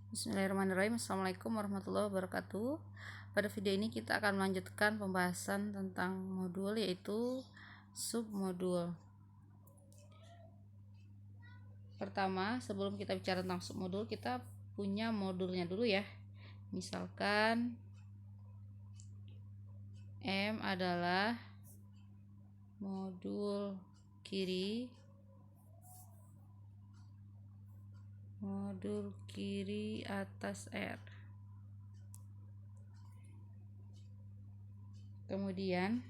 Bismillahirrahmanirrahim. Assalamualaikum warahmatullahi wabarakatuh. Pada video ini kita akan melanjutkan pembahasan tentang modul, yaitu submodul. Pertama, sebelum kita bicara tentang submodul, kita punya modulnya dulu ya. Misalkan M adalah modul kiri atas R. Kemudian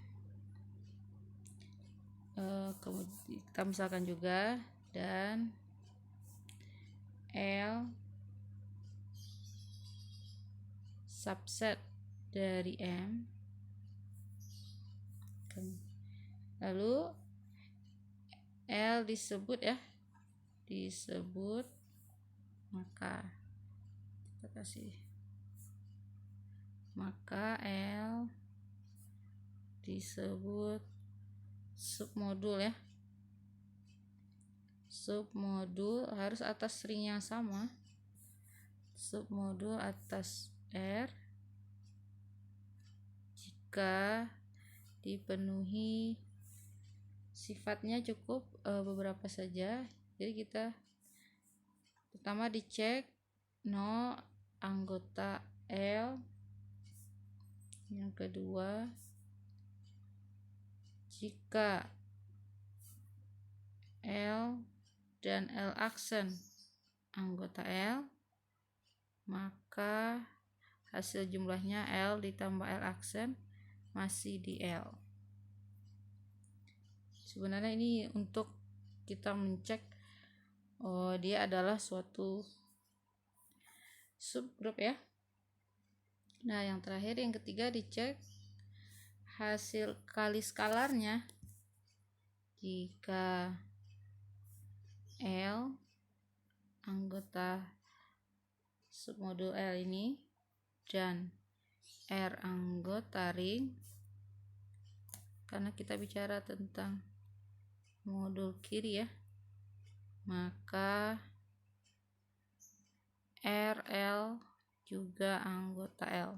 kita misalkan juga dan L subset dari M, lalu L disebut maka L disebut submodul ya. Submodul harus atas ring yang sama. Submodul atas R jika dipenuhi sifatnya cukup beberapa saja. Jadi kita pertama dicek 0 anggota L, yang kedua jika L dan L aksen anggota L, maka hasil jumlahnya L ditambah L aksen masih di L. Sebenarnya ini untuk kita mencek dia adalah suatu subgroup ya. Nah, yang terakhir, yang ketiga, dicek hasil kali skalarnya. Jika L anggota submodul L ini dan R anggota ring, karena kita bicara tentang modul kiri ya, maka RL juga anggota L.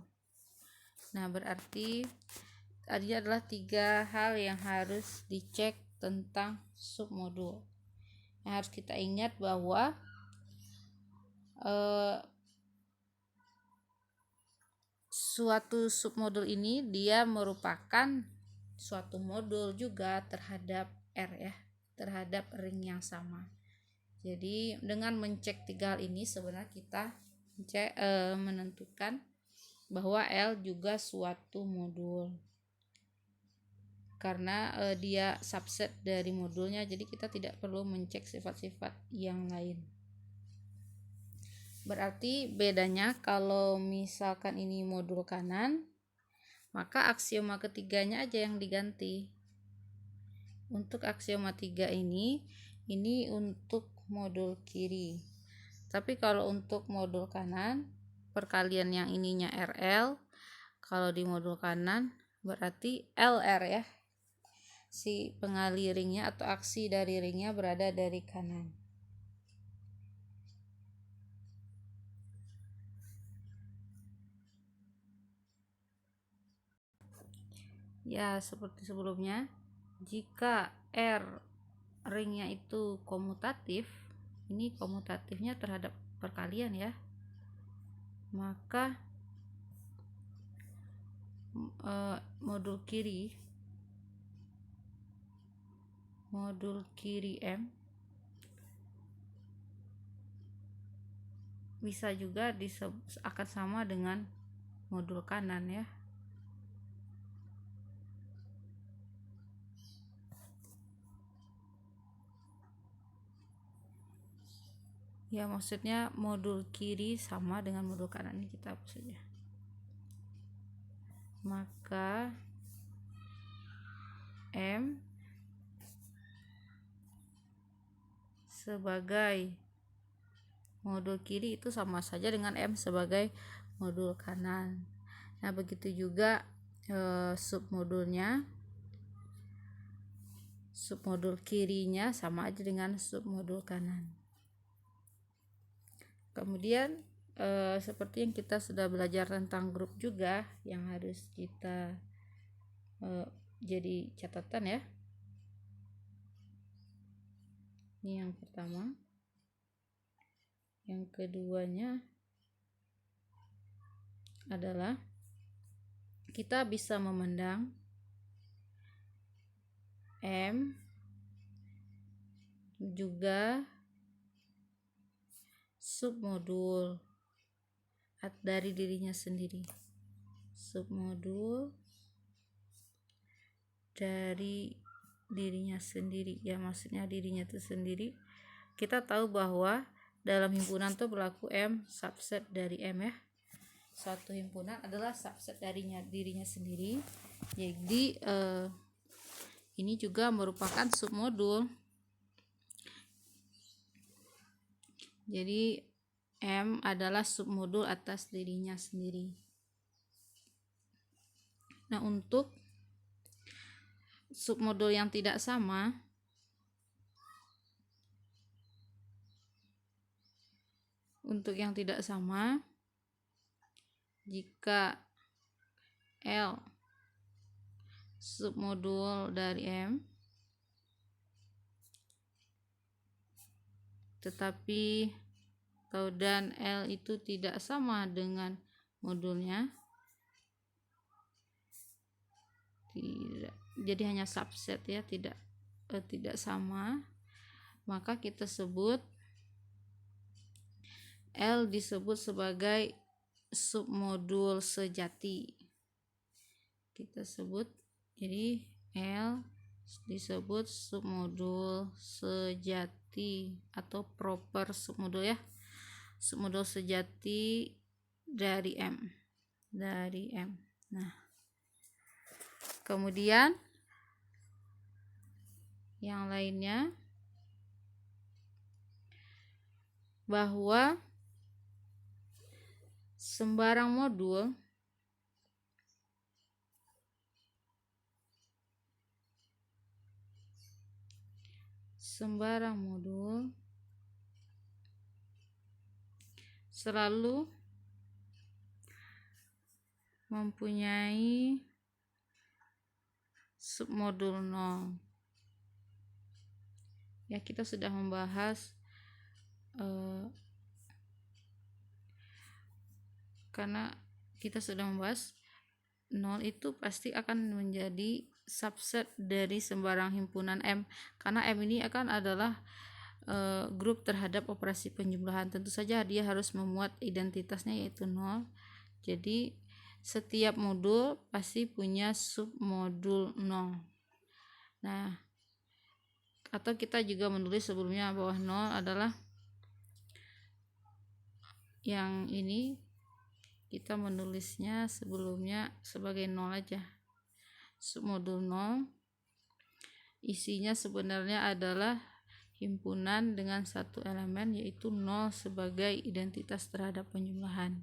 Nah, berarti tadi adalah 3 hal yang harus dicek tentang submodul. Yang harus kita ingat bahwa suatu submodul ini dia merupakan suatu modul juga terhadap R ya, terhadap ring yang sama. Jadi dengan mencek 3 hal ini sebenarnya kita menentukan bahwa L juga suatu modul, karena dia subset dari modulnya, jadi kita tidak perlu mencek sifat-sifat yang lain. Berarti bedanya kalau misalkan ini modul kanan, maka aksioma ketiganya aja yang diganti. Untuk aksioma 3 ini untuk modul kiri. Tapi kalau untuk modul kanan, perkalian yang ininya RL, kalau di modul kanan berarti LR ya. Si pengali ringnya atau aksi dari ringnya berada dari kanan. Ya, seperti sebelumnya, jika R ringnya itu komutatif, ini komutatifnya terhadap perkalian ya, maka modul kiri M bisa juga akan sama dengan modul kanan ya. Ya, maksudnya modul kiri sama dengan modul kanan, ini kita hapus saja. Maka M sebagai modul kiri itu sama saja dengan M sebagai modul kanan. Nah, begitu juga submodul kirinya sama aja dengan submodul kanan. Kemudian seperti yang kita sudah belajar tentang grup juga yang harus kita jadi catatan ya. Ini yang pertama. Yang keduanya adalah kita bisa memandang M juga submodul dari dirinya sendiri. Submodul dari dirinya sendiri ya, maksudnya dirinya itu sendiri. Kita tahu bahwa dalam himpunan tuh berlaku M subset dari M ya. Suatu himpunan adalah subset dirinya sendiri. Jadi ini juga merupakan submodul. Jadi M adalah submodul atas dirinya sendiri. Nah, untuk submodul yang tidak sama, jika L submodul dari M tetapi dan L itu tidak sama dengan modulnya, jadi hanya subset ya, tidak sama, maka kita sebut L disebut sebagai submodul sejati. Kita sebut, jadi L disebut submodul sejati atau proper submodul ya, submodul sejati dari M. Nah, kemudian yang lainnya bahwa sembarang modul selalu mempunyai submodul 0. Ya, kita sudah membahas karena kita sudah membahas 0 itu pasti akan menjadi subset dari sembarang himpunan M, karena M ini akan adalah grup terhadap operasi penjumlahan. Tentu saja dia harus memuat identitasnya yaitu 0. Jadi setiap modul pasti punya submodul 0. Nah, atau kita juga menulis sebelumnya bahwa 0 adalah yang ini, kita menulisnya sebelumnya sebagai 0 aja. Submodul 0 isinya sebenarnya adalah himpunan dengan satu elemen yaitu 0 sebagai identitas terhadap penjumlahan.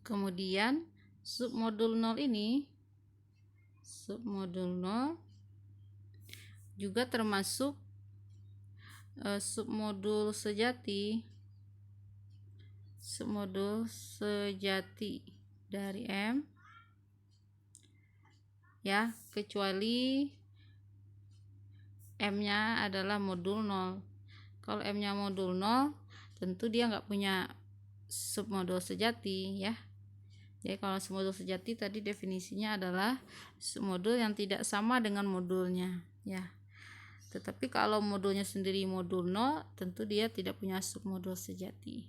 Kemudian submodul 0 ini, submodul 0 juga termasuk submodul sejati dari M ya, kecuali M-nya adalah modul 0. Kalau M-nya modul 0 tentu dia nggak punya submodul sejati ya. Jadi kalau submodul sejati tadi definisinya adalah submodul yang tidak sama dengan modulnya ya. Tetapi kalau modulnya sendiri modul 0, tentu dia tidak punya submodul sejati.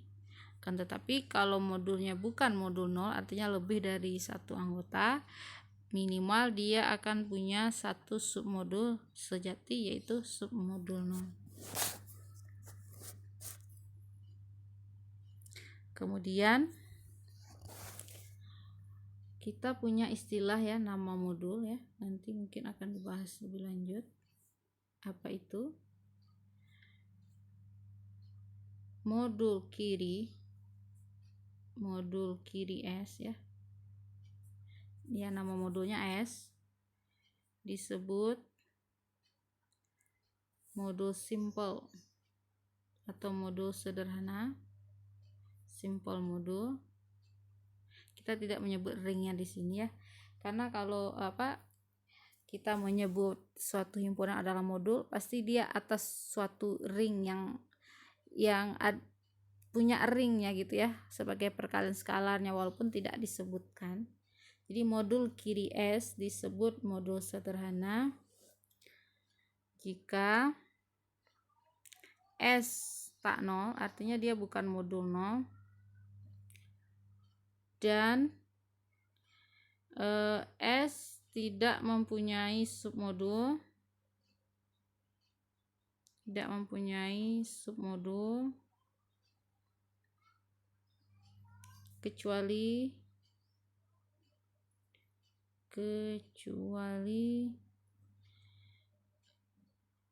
Kan tetapi kalau modulnya bukan modul 0, artinya lebih dari satu anggota, minimal dia akan punya satu submodul sejati yaitu submodul 0. Kemudian kita punya istilah ya, nama modul ya, nanti mungkin akan dibahas lebih lanjut. Apa itu? Modul kiri S ya, ya, nama modulnya S, disebut modul simple atau modul sederhana, simple modul. Kita tidak menyebut ringnya di sini ya, karena kalau kita menyebut suatu himpunan adalah modul, pasti dia atas suatu ring yang punya ringnya gitu ya, sebagai perkalian skalarnya walaupun tidak disebutkan. Jadi modul kiri S disebut modul sederhana jika S tak nol, artinya dia bukan modul nol, dan S tidak mempunyai submodul, kecuali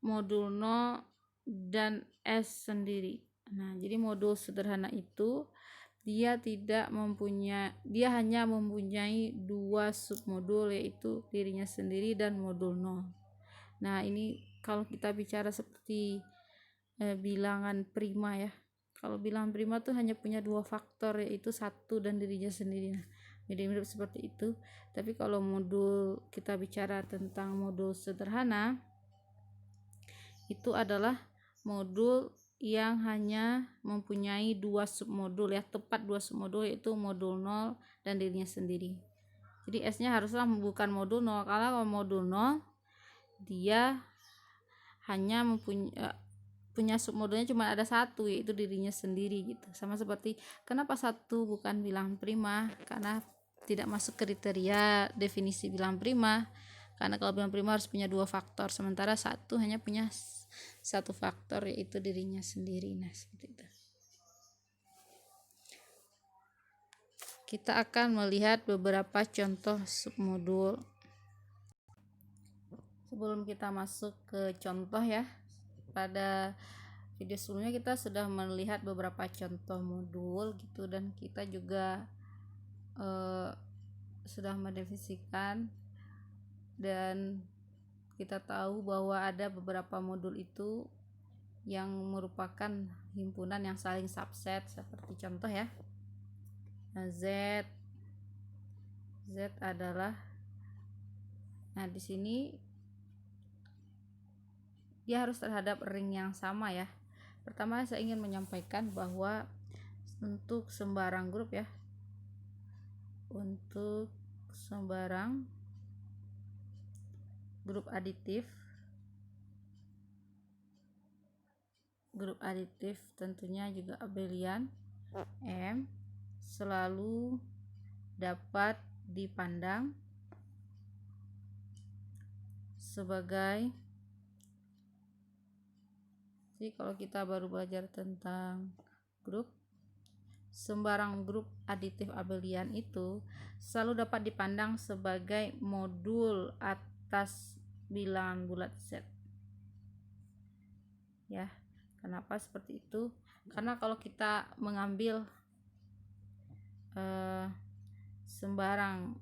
modul 0 dan S sendiri. Nah, jadi modul sederhana itu dia hanya mempunyai dua submodul, yaitu dirinya sendiri dan modul 0. Nah, ini kalau kita bicara seperti bilangan prima ya. Kalau bilangan prima tuh hanya punya dua faktor, yaitu 1 dan dirinya sendiri. Nah, mirip-mirip seperti itu. Tapi kalau modul, kita bicara tentang modul sederhana, itu adalah modul yang hanya mempunyai dua submodul ya, tepat dua submodul, yaitu modul 0 dan dirinya sendiri. Jadi S-nya haruslah bukan modul 0. Kalau modul 0 dia hanya punya submodulnya cuma ada satu, yaitu dirinya sendiri gitu. Sama seperti kenapa 1 bukan bilangan prima, karena tidak masuk kriteria definisi bilangan prima. Karena kalau bilangan prima harus punya dua faktor, sementara 1 hanya punya satu faktor, yaitu dirinya sendiri. Nah, seperti itu. Kita akan melihat beberapa contoh submodul. Sebelum kita masuk ke contoh ya, pada video sebelumnya kita sudah melihat beberapa contoh modul gitu, dan kita juga sudah mendefinisikan, dan kita tahu bahwa ada beberapa modul itu yang merupakan himpunan yang saling subset, seperti contoh ya. Nah, Z adalah, nah di sini dia harus terhadap ring yang sama ya. Pertama saya ingin menyampaikan bahwa untuk sembarang grup ya, untuk sembarang grup aditif tentunya juga abelian M selalu dapat dipandang sebagai, jadi kalau kita baru belajar tentang grup, sembarang grup aditif abelian itu selalu dapat dipandang sebagai modul atas bilangan bulat Z ya. Kenapa seperti itu? Karena kalau kita mengambil sembarang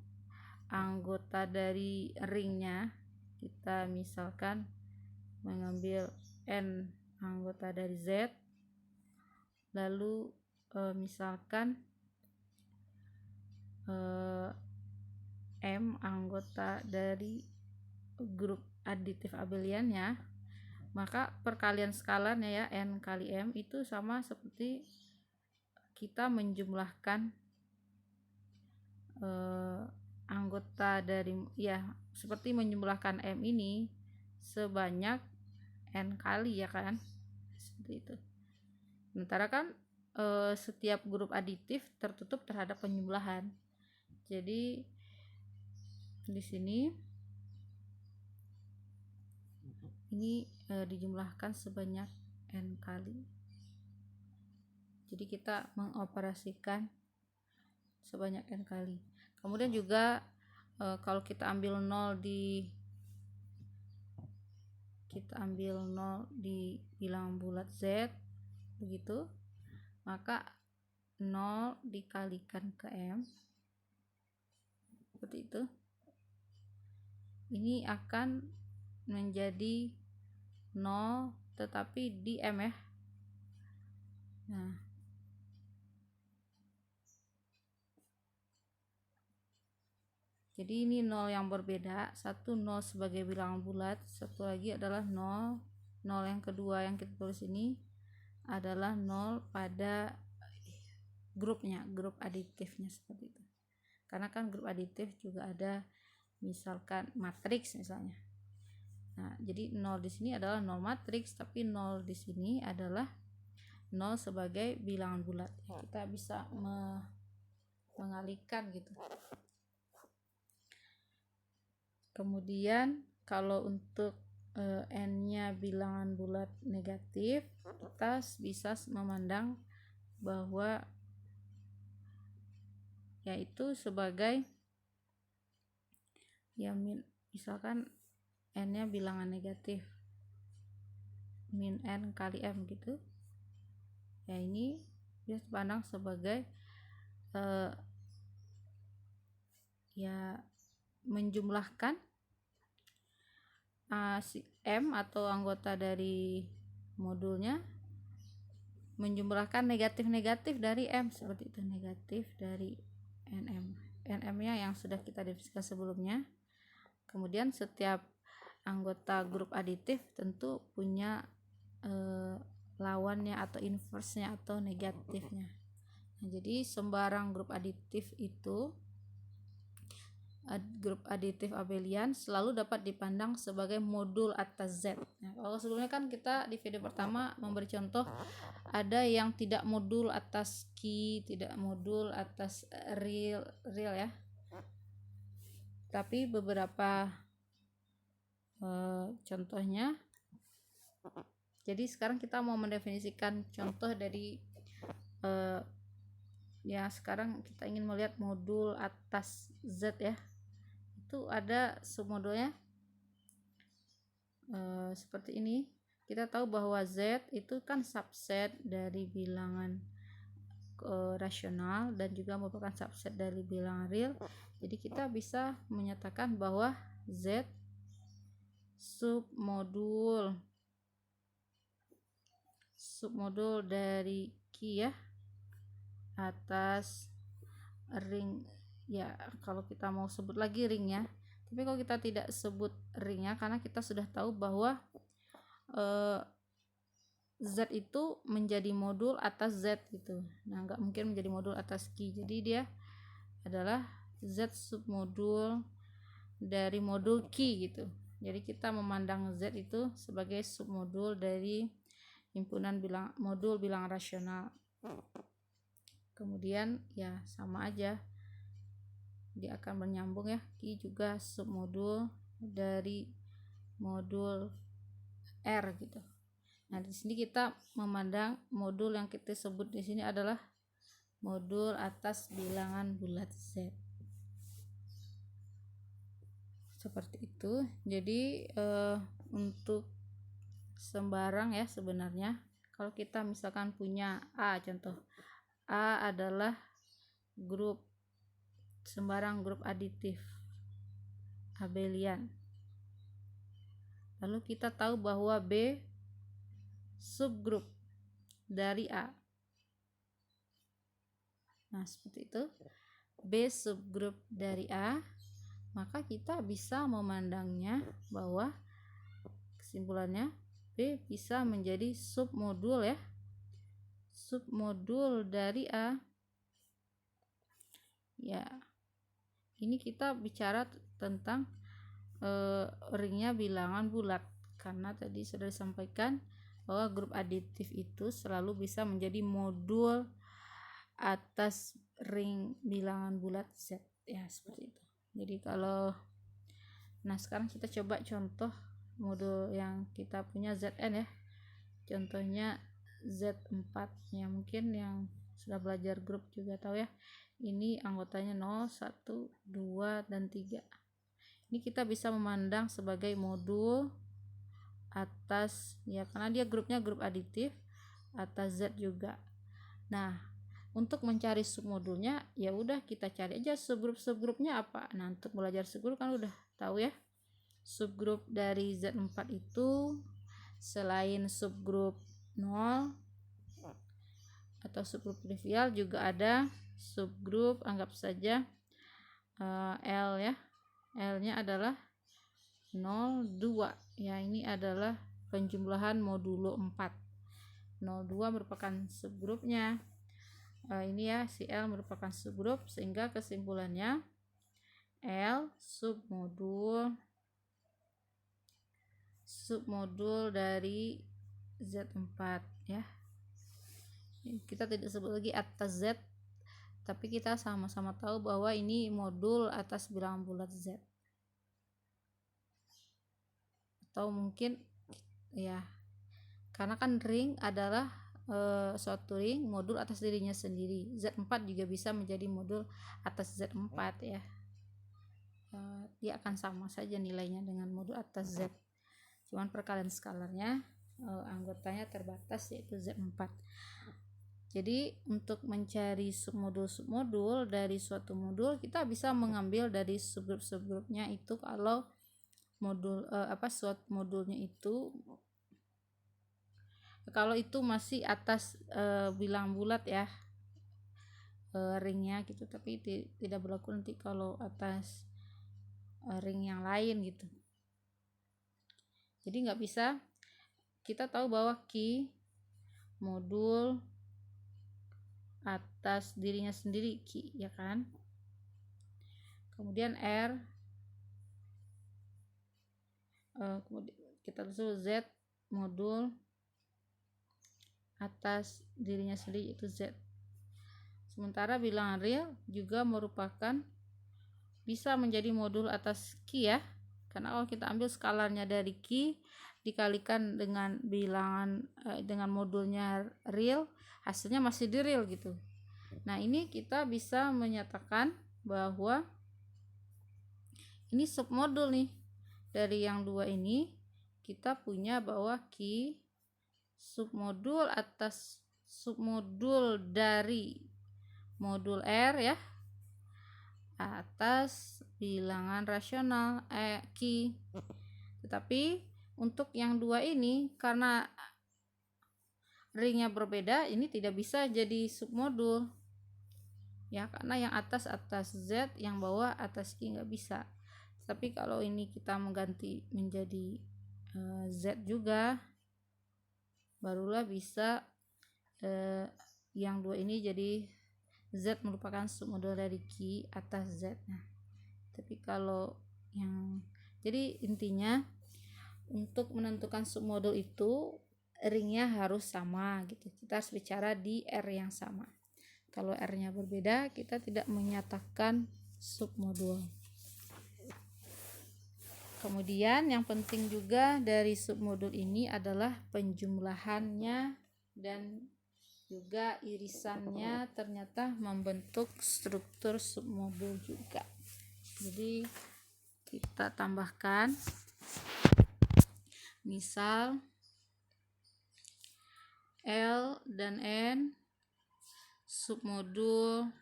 anggota dari ringnya, kita misalkan mengambil N anggota dari Z, lalu misalkan M anggota dari grup aditif abeliannya, maka perkalian skalarnya ya, N kali M itu sama seperti kita menjumlahkan anggota dari, ya seperti menjumlahkan M ini sebanyak N kali ya kan, seperti itu. Sementara kan setiap grup aditif tertutup terhadap penjumlahan. Jadi di sini ini dijumlahkan sebanyak N kali. Jadi kita mengoperasikan sebanyak N kali. Kemudian juga kalau kita ambil 0 di bilangan bulat Z begitu, maka 0 dikalikan ke M seperti itu. Ini akan menjadi 0 tetapi di M ya. Nah, jadi ini 0 yang berbeda, satu 0 sebagai bilangan bulat, satu lagi adalah 0 yang kedua yang kita tulis ini adalah 0 pada grupnya, grup aditifnya seperti itu. Karena kan grup aditif juga ada misalkan matriks misalnya. Nah, jadi 0 di sini adalah 0 matriks, tapi 0 di sini adalah 0 sebagai bilangan bulat. Kita bisa mengalihkan gitu. Kemudian kalau untuk n-nya bilangan bulat negatif, kita bisa memandang bahwa yaitu sebagai ya misalkan n-nya bilangan negatif min n kali m gitu. Ya ini bisa dipandang sebagai ya menjumlahkan si M atau anggota dari modulnya menjumlahkan negatif-negatif dari M seperti itu, negatif dari NM-nya yang sudah kita definisikan sebelumnya. Kemudian setiap anggota grup aditif tentu punya lawannya atau inverse-nya atau negatifnya. Nah, jadi sembarang grup aditif itu grup aditif abelian selalu dapat dipandang sebagai modul atas Z. Nah, kalau sebelumnya kan kita di video pertama memberi contoh ada yang tidak modul atas Q, tidak modul atas real ya. Tapi beberapa contohnya. Jadi sekarang kita mau mendefinisikan contoh dari ya sekarang kita ingin melihat modul atas Z ya. Itu ada submodulnya seperti ini. Kita tahu bahwa Z itu kan subset dari bilangan rasional dan juga merupakan subset dari bilangan real. Jadi kita bisa menyatakan bahwa Z submodul dari Q ya atas ring ya. Kalau kita mau sebut lagi ringnya, tapi kalau kita tidak sebut ringnya karena kita sudah tahu bahwa Z itu menjadi modul atas Z gitu. Nah, nggak mungkin menjadi modul atas Q, jadi dia adalah Z submodul dari modul Q gitu. Jadi kita memandang Z itu sebagai submodul dari himpunan modul bilangan rasional. Kemudian ya sama aja, dia akan menyambung ya, Q juga submodul dari modul R gitu. Nah, di sini kita memandang modul yang kita sebut di sini adalah modul atas bilangan bulat Z. Seperti itu. Jadi untuk sembarang ya sebenarnya kalau kita misalkan punya A, contoh A adalah sembarang grup aditif abelian. Lalu kita tahu bahwa B subgrup dari A. Nah, seperti itu. B subgrup dari A, maka kita bisa memandangnya bahwa kesimpulannya B bisa menjadi submodul ya. Submodul dari A. Ya. Ini kita bicara tentang ringnya bilangan bulat karena tadi sudah disampaikan bahwa grup aditif itu selalu bisa menjadi modul atas ring bilangan bulat Z ya, seperti itu. Jadi sekarang kita coba contoh modul yang kita punya Zn ya. Contohnya Z4 ya, mungkin yang sudah belajar grup juga tahu ya. Ini anggotanya 0, 1, 2 dan 3. Ini kita bisa memandang sebagai modul atas ya, karena dia grupnya grup aditif atas Z juga. Nah, Untuk mencari submodulnya ya udah kita cari aja subgrupnya apa. Nah, untuk belajar subgrup kan udah tahu ya. Subgrup dari Z4 itu selain subgrup 0 atau subgrup trivial juga ada subgrup, anggap saja L ya. L-nya adalah 02 ya, ini adalah penjumlahan modulo 4. 02 merupakan subgrupnya. Ini ya, si L merupakan subgrup, sehingga kesimpulannya L submodul dari Z4 ya. Kita tidak sebut lagi atas Z, tapi kita sama-sama tahu bahwa ini modul atas bilangan bulat Z. Atau mungkin ya, karena kan ring adalah suatu ring modul atas dirinya sendiri. Z4 juga bisa menjadi modul atas Z4 ya. Dia akan sama saja nilainya dengan modul atas Z, cuman perkalian skalarnya anggotanya terbatas, yaitu Z4. Jadi untuk mencari submodul dari suatu modul, kita bisa mengambil dari subgrup-subgrupnya itu. Kalau modul suatu modulnya itu, kalau itu masih atas bilangan bulat ya, ringnya gitu, tapi tidak berlaku nanti kalau atas ring yang lain gitu. Jadi nggak bisa. Kita tahu bahwa Q modul atas dirinya sendiri Q ya kan. Kemudian R, kemudian kita tulis Z modul atas dirinya sendiri, itu Z. Sementara bilangan real juga merupakan bisa menjadi modul atas Q ya, karena kalau kita ambil skalarnya dari Q dikalikan dengan bilangan dengan modulnya real, hasilnya masih di real gitu. Nah, ini kita bisa menyatakan bahwa ini submodul nih. Dari yang dua ini kita punya bahwa Q submodul atas submodul dari modul R ya, atas bilangan rasional Q. Tetapi untuk yang dua ini, karena ringnya berbeda, ini tidak bisa jadi submodul ya, karena yang atas Z, yang bawah atas Q nggak bisa. Tapi kalau ini kita mengganti menjadi Z juga, barulah bisa yang dua ini jadi Z merupakan submodul dari Q atas Z. Nah, tapi kalau yang, jadi intinya untuk menentukan submodul itu ringnya harus sama gitu. Kita harus bicara di R yang sama. Kalau R-nya berbeda, kita tidak menyatakan submodul. Kemudian yang penting juga dari submodul ini adalah penjumlahannya dan juga irisannya ternyata membentuk struktur submodul juga. Jadi kita tambahkan, misal L dan N submodul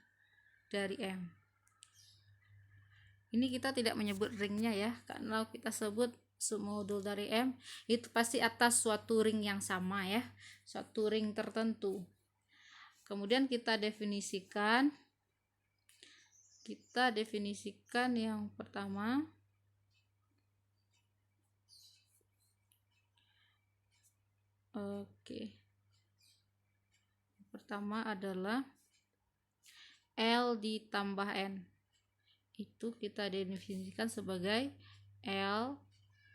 dari M. Ini kita tidak menyebut ringnya ya, karena kalau kita sebut submodul dari M, itu pasti atas suatu ring yang sama ya, suatu ring tertentu. Kemudian kita definisikan yang pertama, pertama adalah L ditambah N. Itu kita definisikan sebagai L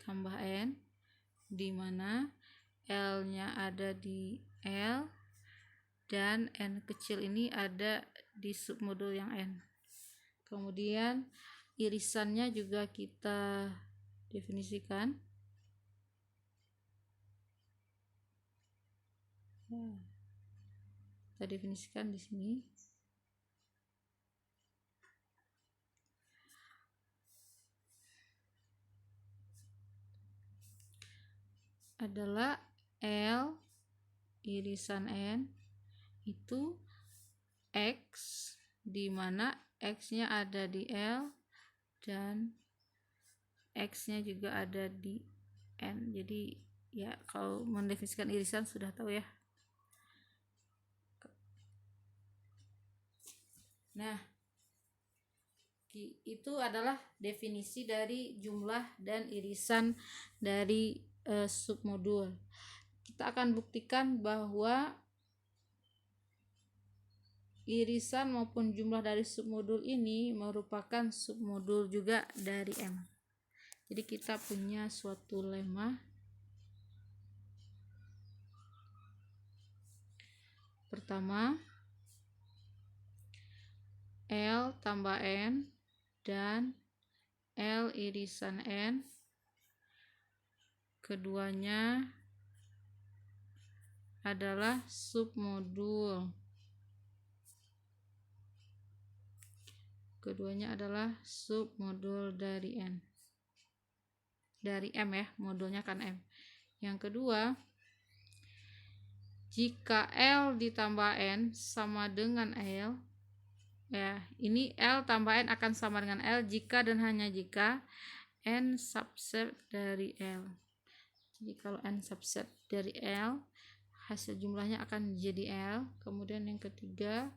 tambah N, di mana L-nya ada di L dan N kecil ini ada di submodul yang N. Kemudian irisannya juga kita definisikan. Kita definisikan di sini. Adalah L irisan N itu X, di mana X-nya ada di L dan X-nya juga ada di N. Jadi ya kalau mendefinisikan irisan sudah tahu ya. Nah, itu adalah definisi dari jumlah dan irisan dari submodul. Kita akan buktikan bahwa irisan maupun jumlah dari submodul ini merupakan submodul juga dari M. Jadi kita punya suatu lemma. Pertama, L tambah N dan L irisan N, keduanya adalah submodul. Keduanya adalah submodul dari N. Dari M ya, modulnya kan M. Yang kedua, jika L ditambah N sama dengan L, ya, ini L tambah N akan sama dengan L jika dan hanya jika N subset dari L. Jadi kalau N subset dari L, hasil jumlahnya akan jadi L. Kemudian yang ketiga,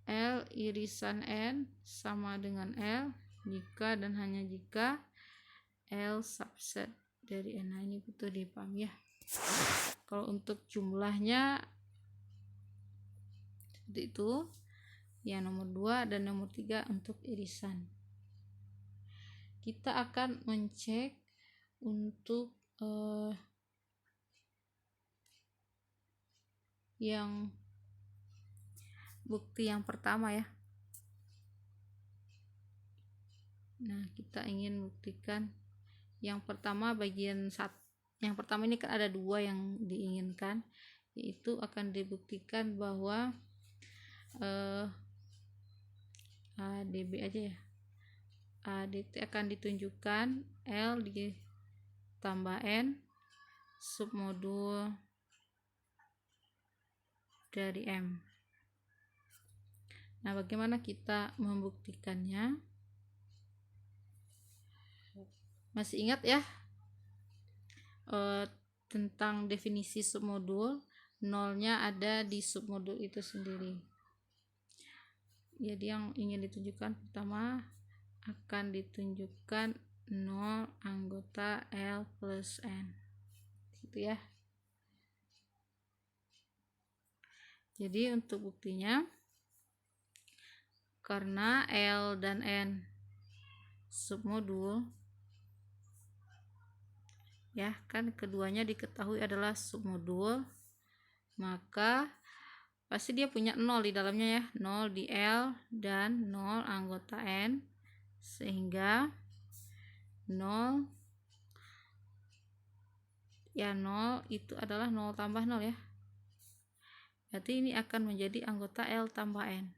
L irisan N sama dengan L jika dan hanya jika L subset dari N. Nah, ini betul dipahami ya. Kalau untuk jumlahnya seperti itu, yang nomor 2 dan nomor 3 untuk irisan. Kita akan mencek untuk yang bukti yang pertama ya. Nah, kita ingin buktikan yang pertama bagian 1. Yang pertama ini kan ada 2 yang diinginkan, yaitu akan dibuktikan bahwa ADB aja ya. ADT akan ditunjukkan L ditambah N submodul dari M. Nah, bagaimana kita membuktikannya? Masih ingat ya tentang definisi submodul? Nolnya ada di submodul itu sendiri. Jadi yang ingin ditunjukkan pertama akan ditunjukkan 0 anggota L plus N. Gitu ya. Jadi untuk buktinya, karena L dan N submodul, ya kan keduanya diketahui adalah submodul, maka pasti dia punya 0 di dalamnya ya, 0 di L dan 0 anggota N, sehingga 0 ya 0 itu adalah 0 tambah 0 ya. Berarti ini akan menjadi anggota L tambah N.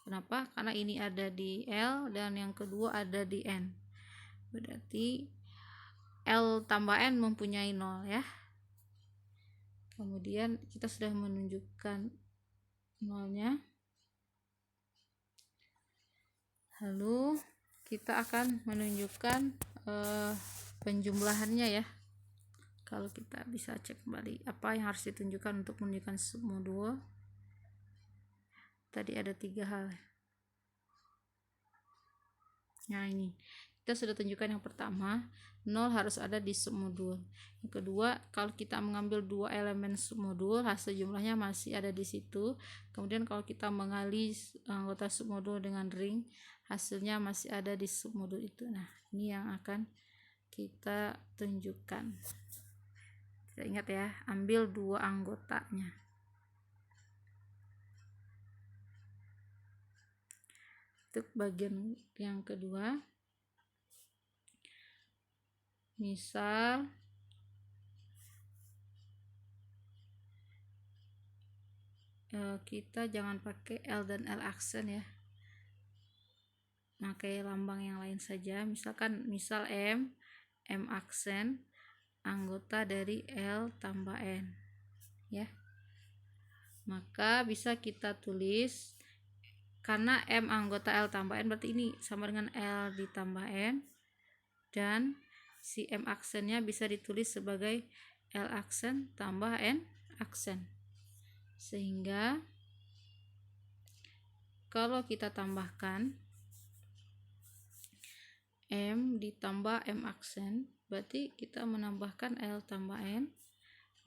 Kenapa? Karena ini ada di L dan yang kedua ada di N. Berarti L tambah N mempunyai 0 ya. Kemudian kita sudah menunjukkan nolnya. Lalu kita akan menunjukkan penjumlahannya ya. Kalau kita bisa cek kembali apa yang harus ditunjukkan untuk menunjukkan submodul. Tadi ada 3 hal. Nah, ini kita sudah tunjukkan yang pertama, 0 harus ada di submodul. Yang kedua, kalau kita mengambil 2 elemen submodul, hasil jumlahnya masih ada di situ. Kemudian kalau kita mengali anggota submodul dengan ring, hasilnya masih ada di submodul itu. Nah, ini yang akan kita tunjukkan. Kita ingat ya, ambil 2 anggotanya. Untuk bagian yang kedua, misal kita jangan pakai L dan L aksen ya, pakai lambang yang lain saja. Misalkan misal M aksen anggota dari L tambah N ya, maka bisa kita tulis karena M anggota L tambah N, berarti ini sama dengan L ditambah N, dan si M aksennya bisa ditulis sebagai L aksen tambah N aksen. Sehingga kalau kita tambahkan M ditambah M aksen, berarti kita menambahkan L tambah N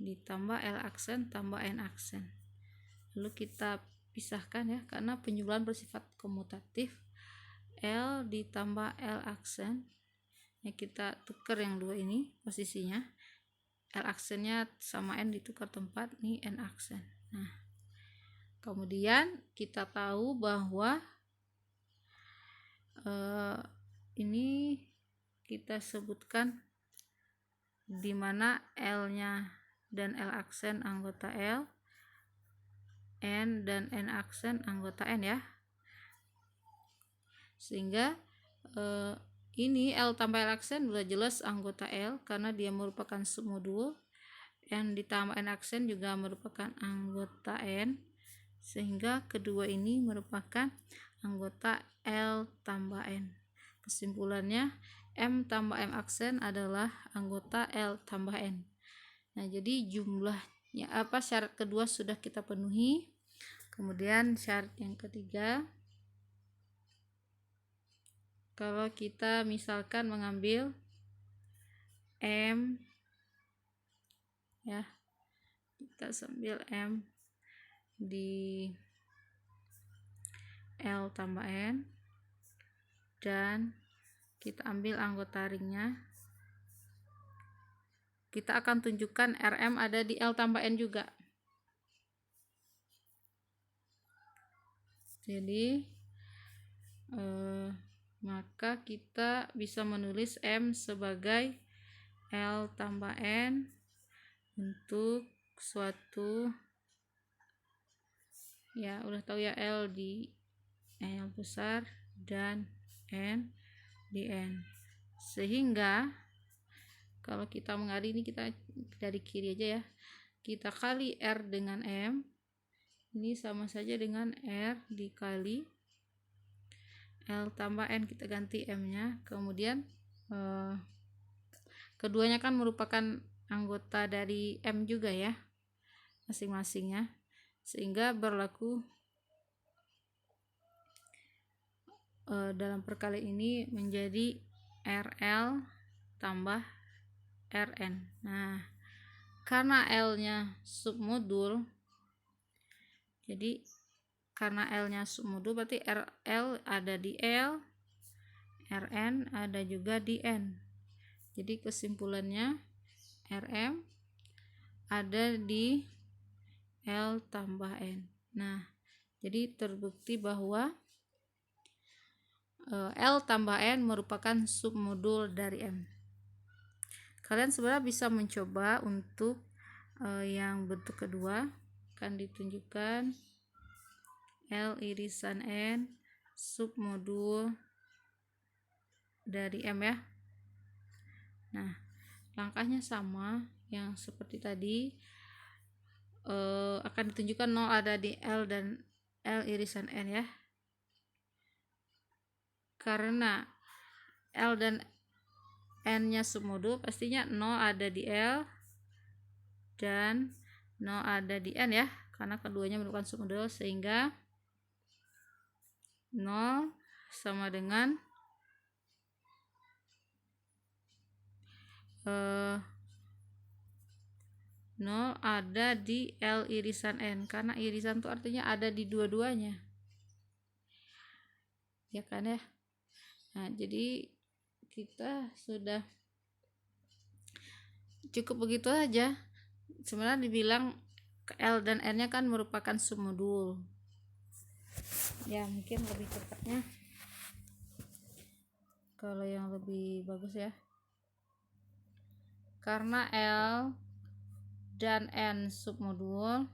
ditambah L aksen tambah N aksen. Lalu kita pisahkan ya, karena penjumlahan bersifat komutatif. L ditambah L aksen, ya kita tukar yang dua ini posisinya. L aksennya sama N ditukar tempat, nih N aksen. Nah, kemudian kita tahu bahwa ini kita sebutkan di mana L-nya dan L aksen anggota L, N dan N aksen anggota N ya. Sehingga ini L tambah L aksen sudah jelas anggota L karena dia merupakan submodul. N ditambah N aksen juga merupakan anggota N, sehingga kedua ini merupakan anggota L tambah N. Kesimpulannya, M tambah M aksen adalah anggota L tambah N. Nah, jadi jumlahnya syarat kedua sudah kita penuhi. Kemudian syarat yang ketiga, kalau kita misalkan mengambil M ya, kita sambil M di L tambah N dan kita ambil anggota ringnya, kita akan tunjukkan RM ada di L tambah N juga. Jadi maka kita bisa menulis M sebagai L tambah N untuk suatu, ya udah tahu ya, L di L besar dan N di N. Sehingga kalau kita mengali ini, kita dari kiri aja ya, kita kali R dengan M, ini sama saja dengan R dikali L tambah N, kita ganti M nya. Kemudian keduanya kan merupakan anggota dari M juga ya masing-masingnya, sehingga berlaku dalam perkalian ini menjadi RL tambah RN. Nah, karena L nya submodul, jadi karena L nya submodul berarti RL ada di L, RN ada juga di N. Jadi kesimpulannya RM ada di L tambah N. Nah, jadi terbukti bahwa L tambah N merupakan submodul dari M. Kalian sebenarnya bisa mencoba untuk yang bentuk kedua, akan ditunjukkan L irisan N submodul dari M ya. Nah, langkahnya sama yang seperti tadi, akan ditunjukkan 0 ada di L dan L irisan N ya, karena L dan N nya submodul, pastinya 0 ada di L dan 0 ada di N ya, karena keduanya merupakan submodul, sehingga 0 sama dengan 0 ada di L irisan N, karena irisan itu artinya ada di dua-duanya ya kan ya. Nah, jadi kita sudah cukup begitu aja. Sebenarnya dibilang L dan N nya kan merupakan submodul ya, mungkin lebih cepatnya kalau yang lebih bagus ya, karena L dan N submodul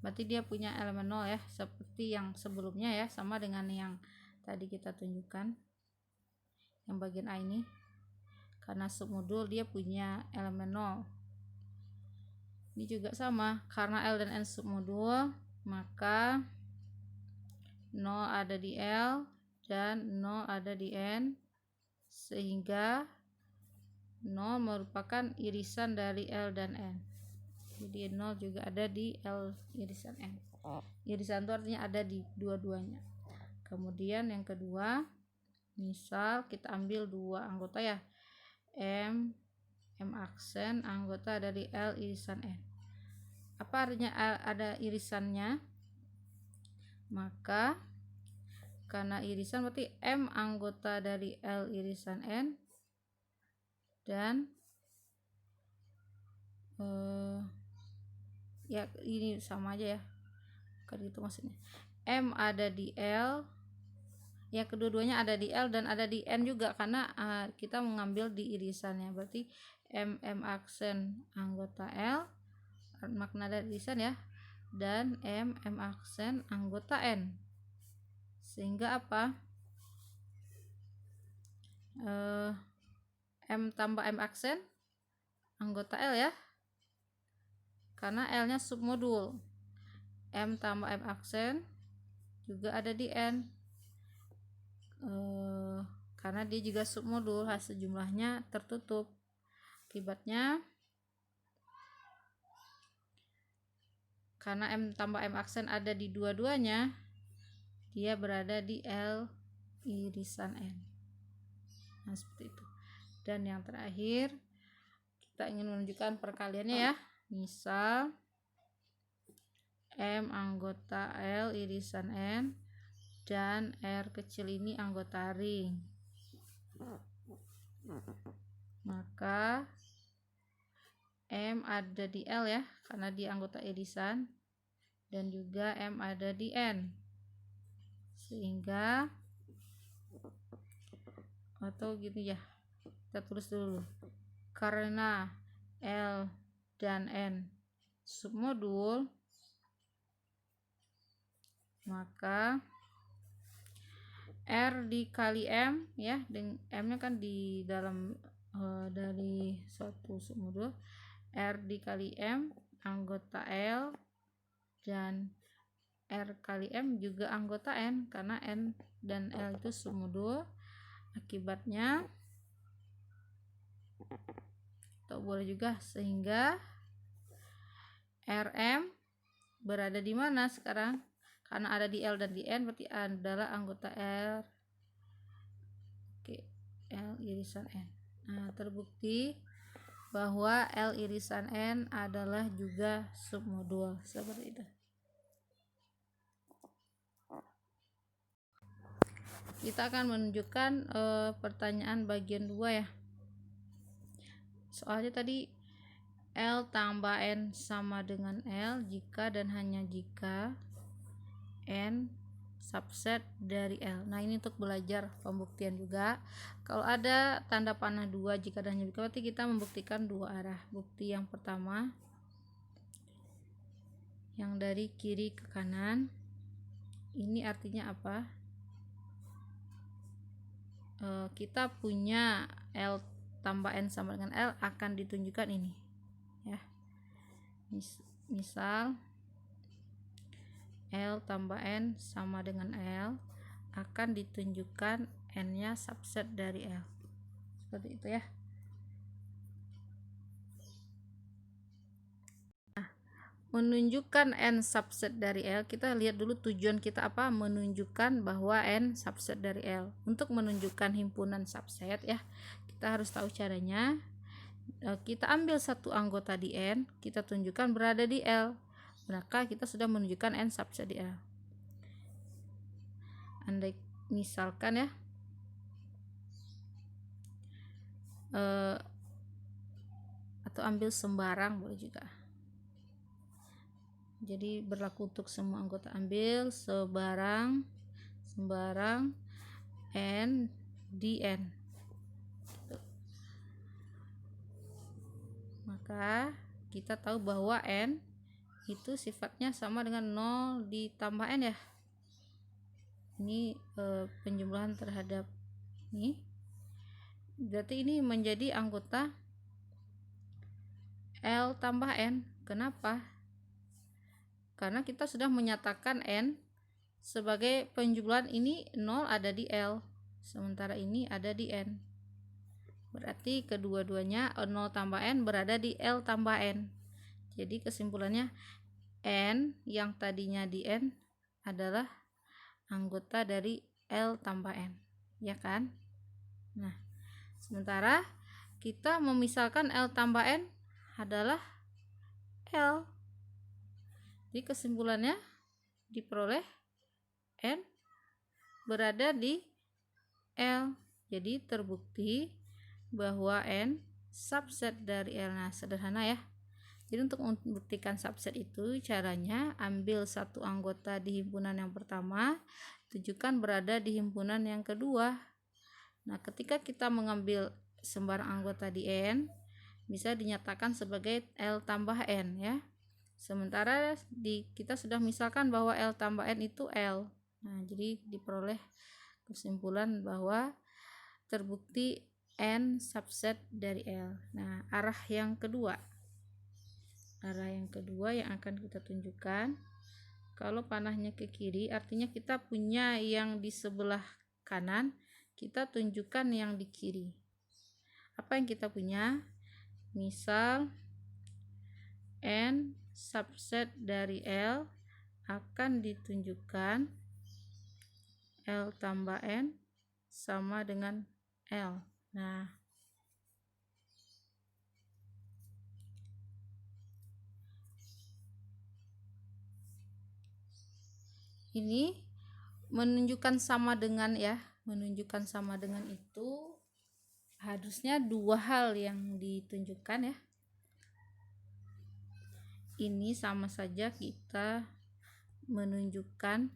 berarti dia punya elemen 0 ya, seperti yang sebelumnya ya, sama dengan yang tadi kita tunjukkan yang bagian A ini. Karena submodul dia punya elemen 0. Ini juga sama, karena L dan N submodul maka 0 ada di L dan 0 ada di N, sehingga 0 merupakan irisan dari L dan N. Jadi 0 juga ada di L irisan N. Irisan itu artinya ada di dua-duanya. Kemudian yang kedua, misal kita ambil dua anggota ya, M aksen anggota dari L irisan N. Apa artinya ada irisannya? Maka karena irisan berarti M anggota dari L irisan N dan ya ini sama aja ya, kayak gitu maksudnya. M ada di L, ya kedua-duanya ada di L dan ada di N juga karena kita mengambil di irisannya. Berarti M aksen anggota L, makna dari irisan ya, dan M aksen anggota N, sehingga apa, M tambah M aksen anggota L ya, karena L nya submodul. M tambah M aksen juga ada di N, karena dia juga submodul, hasil jumlahnya tertutup. Akibatnya karena M tambah M aksen ada di dua-duanya, dia berada di L irisan N. Nah, seperti itu. Dan yang terakhir, kita ingin menunjukkan perkaliannya ya. Misal M anggota L irisan N dan R kecil ini anggota ring. Maka M ada di L ya, karena dia anggota irisan, dan juga M ada di N, sehingga atau gini ya, kita tulis dulu, karena L dan N submodul, maka R dikali M ya, dengan M nya kan di dalam dari suatu submodul, R dikali M anggota L dan R kali M juga anggota N, karena N dan L itu submodul. Akibatnya atau boleh juga sehingga RM berada di mana sekarang? Karena ada di L dan di N, berarti adalah anggota R. Oke, L irisan N. Nah, terbukti bahwa L irisan N adalah juga submodul, seperti itu. Kita akan menunjukkan pertanyaan bagian 2 ya. Soalnya tadi L tambah N sama dengan L jika dan hanya jika N subset dari L. Nah, ini untuk belajar pembuktian juga. Kalau ada tanda panah 2 jika dan hanya jika, berarti kita membuktikan dua arah. Bukti yang pertama, yang dari kiri ke kanan, ini artinya apa? Kita punya L tambah N sama dengan L, akan ditunjukkan ini ya. Misal L tambah N sama dengan L, akan ditunjukkan N nya subset dari L, seperti itu ya. Nah, menunjukkan N subset dari L, kita lihat dulu tujuan kita apa, menunjukkan bahwa N subset dari L. Untuk menunjukkan himpunan subset ya, kita harus tahu caranya. Kita ambil satu anggota di N, kita tunjukkan berada di L, maka kita sudah menunjukkan N subset di L. Andai misalkan ya, atau ambil sembarang boleh juga. Jadi berlaku untuk semua anggota, ambil sembarang N di N. Maka kita tahu bahwa N itu sifatnya sama dengan 0 ditambah N ya. Ini penjumlahan terhadap ini, berarti ini menjadi anggota L tambah N. Kenapa? karena kita sudah menyatakan n sebagai penjumlahan. Ini 0 ada di L, sementara ini ada di N. Berarti kedua-duanya 0 tambah N berada di L tambah N. Jadi kesimpulannya N yang tadinya di N adalah anggota dari L tambah N, ya kan? Nah, sementara kita memisalkan L tambah N adalah L. Jadi kesimpulannya diperoleh N berada di L. Jadi terbukti bahwa N subset dari L. Nah, sederhana ya. Jadi untuk membuktikan subset itu caranya ambil satu anggota di himpunan yang pertama, tunjukkan berada di himpunan yang kedua. Nah, ketika kita mengambil sembarang anggota di N, bisa dinyatakan sebagai L tambah N ya. Sementara kita sudah misalkan bahwa L tambah N itu L. Nah, jadi diperoleh kesimpulan bahwa terbukti N subset dari L. Nah, arah yang kedua yang akan kita tunjukkan, kalau panahnya ke kiri artinya kita punya yang di sebelah kanan, kita tunjukkan yang di kiri. Apa yang kita punya? Misal N subset dari L akan ditunjukkan L tambah N sama dengan L. Nah, ini menunjukkan sama dengan ya, menunjukkan sama dengan itu harusnya dua hal yang ditunjukkan ya. Ini sama saja kita menunjukkan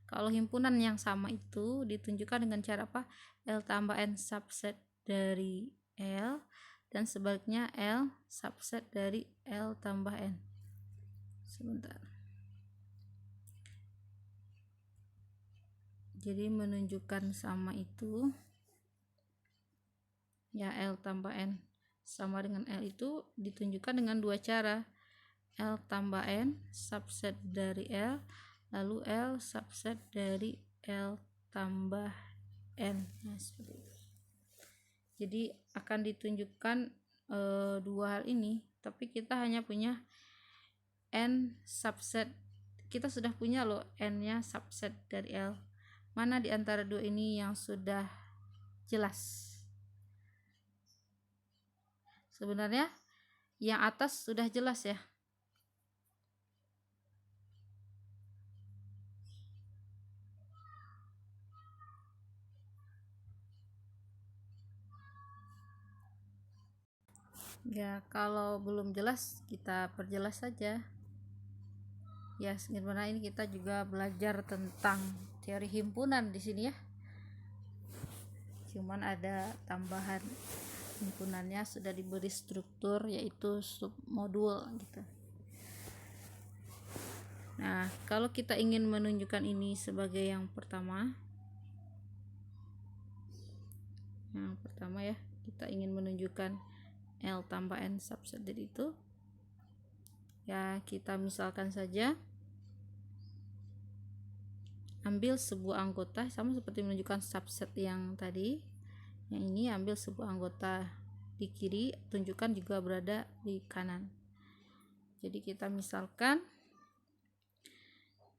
kalau himpunan yang sama itu ditunjukkan dengan cara apa? L tambah N subset dari L, dan sebaliknya L subset dari L tambah N. Sebentar. Jadi menunjukkan sama itu ya, L tambah N sama dengan L itu ditunjukkan dengan dua cara. L tambah N subset dari L, lalu L subset dari L tambah N. Nah, seperti itu. Jadi akan ditunjukkan dua hal ini, tapi kita hanya punya N subset. Kita sudah punya loh N nya subset dari L. Mana di antara dua ini yang sudah jelas? Sebenarnya yang atas sudah jelas ya. Ya, kalau belum jelas kita perjelas saja. Ya, gimana ini kita juga belajar tentang teori himpunan di sini ya. Cuman ada tambahan, himpunannya sudah diberi struktur yaitu submodul gitu. Nah, kalau kita ingin menunjukkan ini sebagai yang pertama ya, kita ingin menunjukkan L tambah N subset dari itu ya, kita misalkan saja ambil sebuah anggota sama seperti menunjukkan subset yang tadi. Yang ini ambil sebuah anggota di kiri, tunjukkan juga berada di kanan. Jadi kita misalkan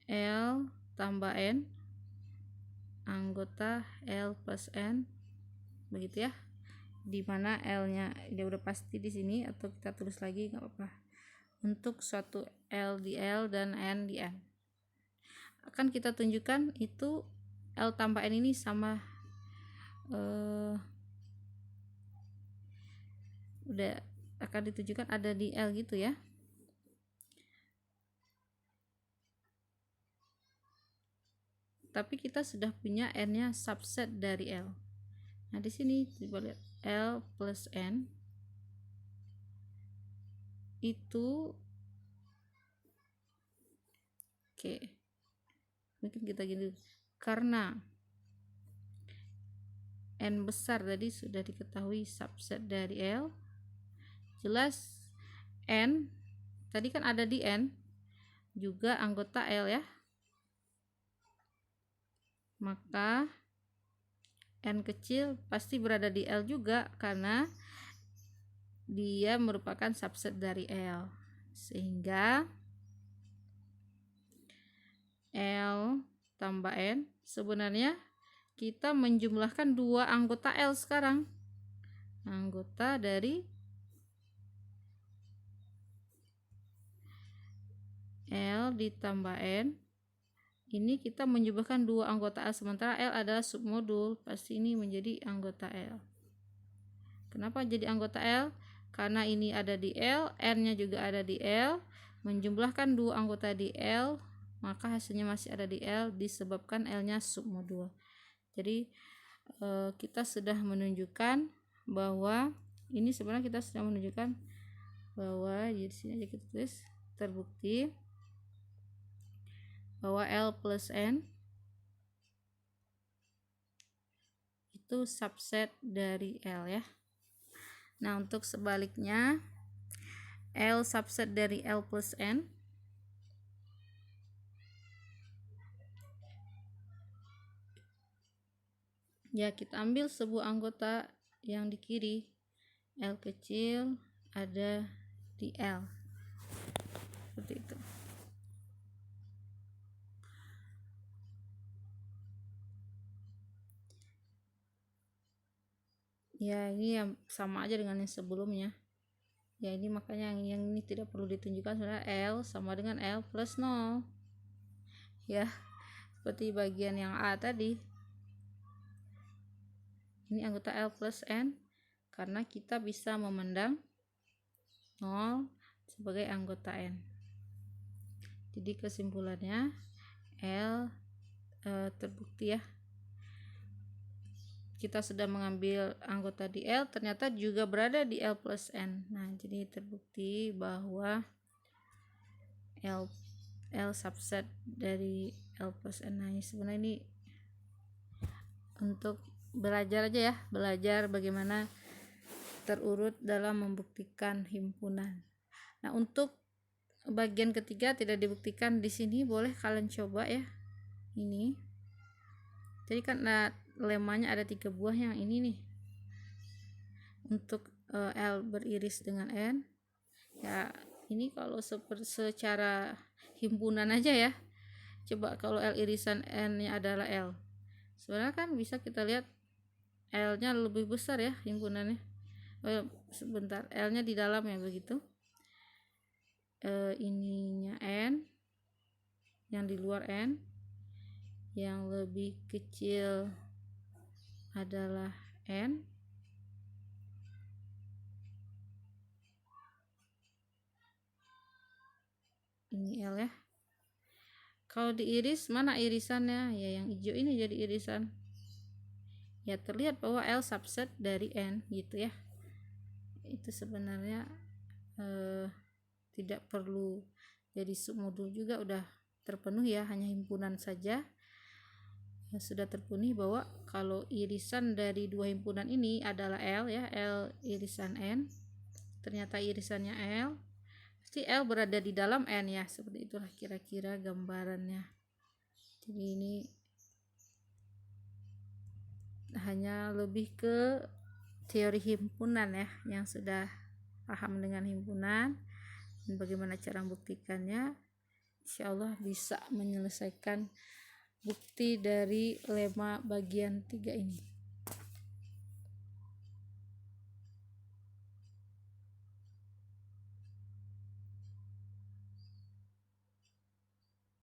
L tambah N anggota L plus N, begitu ya. Dimana L nya dia udah pasti di sini, atau kita tulis lagi nggak apa-apa. Untuk suatu L di L dan N di N, akan kita tunjukkan itu L tambah N ini sama udah akan ditunjukkan ada di L gitu ya. Tapi kita sudah punya N nya subset dari L. Nah, di sini coba lihat L plus N itu oke. Mungkin kita gini, karena N besar tadi sudah diketahui subset dari L, jelas N tadi kan ada di N, juga anggota L ya. Maka N kecil pasti berada di L juga karena dia merupakan subset dari L. Sehingga L tambah N, sebenarnya kita menjumlahkan dua anggota L sekarang. Anggota dari L ditambah N, ini kita menjumlahkan dua anggota L, sementara L adalah submodul, pasti ini menjadi anggota L. Kenapa jadi anggota L? Karena ini ada di L, N-nya juga ada di L, menjumlahkan dua anggota di L, maka hasilnya masih ada di L disebabkan L-nya submodul. Jadi kita sudah menunjukkan bahwa ini sebenarnya kita sudah menunjukkan bahwa di sini aja kita tulis terbukti bahwa L plus N itu subset dari L ya. Nah, untuk sebaliknya L subset dari L plus N, ya kita ambil sebuah anggota yang di kiri, L kecil ada di L, seperti itu. Ya, ini yang sama aja dengan yang sebelumnya. Ya, ini makanya yang ini tidak perlu ditunjukkan, sebenarnya L sama dengan L plus 0. Ya, seperti bagian yang A tadi. Ini anggota L plus N karena kita bisa memandang 0 sebagai anggota N. Jadi kesimpulannya L terbukti ya. Kita sudah mengambil anggota di L, ternyata juga berada di L plus N. Nah, jadi terbukti bahwa L subset dari L plus N. Nah, sebenarnya ini untuk belajar aja ya, belajar bagaimana terurut dalam membuktikan himpunan. Nah, untuk bagian ketiga tidak dibuktikan di sini, boleh kalian coba ya. Ini. Jadi kan lemanya ada 3 buah, yang ini nih. Untuk L beriris dengan N. Ya, ini kalau secara himpunan aja ya. Coba kalau L irisan N-nya adalah L. Sebenarnya kan bisa kita lihat L-nya lebih besar ya himpunannya. Sebentar, L-nya di dalam ya begitu. Ininya N, yang di luar N, yang lebih kecil adalah N. Ini L ya. Kalau diiris, mana irisannya? Ya, yang hijau ini jadi irisan. Ya, terlihat bahwa L subset dari N gitu ya. Itu sebenarnya tidak perlu jadi submodul juga, udah terpenuhi ya, hanya himpunan saja ya, sudah terpenuhi bahwa kalau irisan dari dua himpunan ini adalah L ya, L irisan N, ternyata irisannya L, pasti L berada di dalam N ya, seperti itulah kira-kira gambarannya. Jadi ini hanya lebih ke teori himpunan ya, yang sudah paham dengan himpunan dan bagaimana cara membuktikannya, insya Allah bisa menyelesaikan bukti dari lemma bagian 3 ini.